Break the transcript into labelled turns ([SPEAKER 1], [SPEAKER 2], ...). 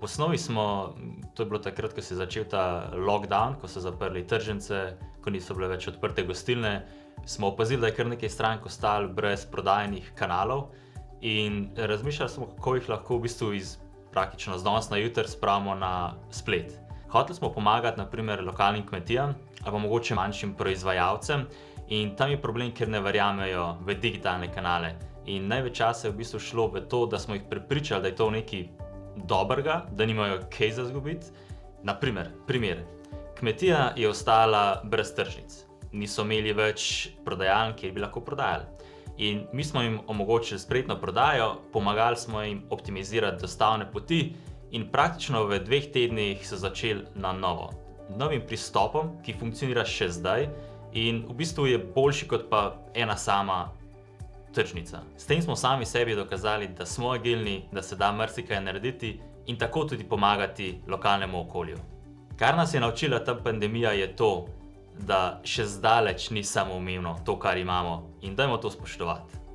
[SPEAKER 1] osnovi to je bilo takrat, ko se je začel ta lockdown, ko so zaprli tržnice, ko niso bile več odprte gostilne, smo opazili, da je kar nekaj strank ostalo brez prodajnih kanalov in razmišljali smo, kako jih lahko v bistvu praktično z danes na jutri spravimo na splet. Hoteli smo pomagati na primer lokalnim kmetijam ali pa mogoče manjšim proizvajalcem in tam je problem, ker ne verjamejo v digitalne kanale. In največ časa je v bistvu šlo v to, da smo jih prepričali, da je to nekaj dobrega, da nimajo kaj za izgubiti. Na primer, kmetija je ostala brez tržnic. Niso imeli več prodajaln, kjer bi lahko prodajali. In mi smo jim omogočili spletno prodajo, pomagali smo jim optimizirati dostavne poti in praktično v 2 tednih so začeli na novo. Novim pristopom, ki funkcionira še zdaj in v bistvu je boljši kot pa ena sama tržnica. S tem smo sami sebi dokazali, da smo agilni, da se da marsikaj narediti in tako tudi pomagati lokalnemu okolju. Kar nas je naučila ta pandemija je to, da še zdaleč ni samoumevno to, kar imamo in dajmo to spoštovati.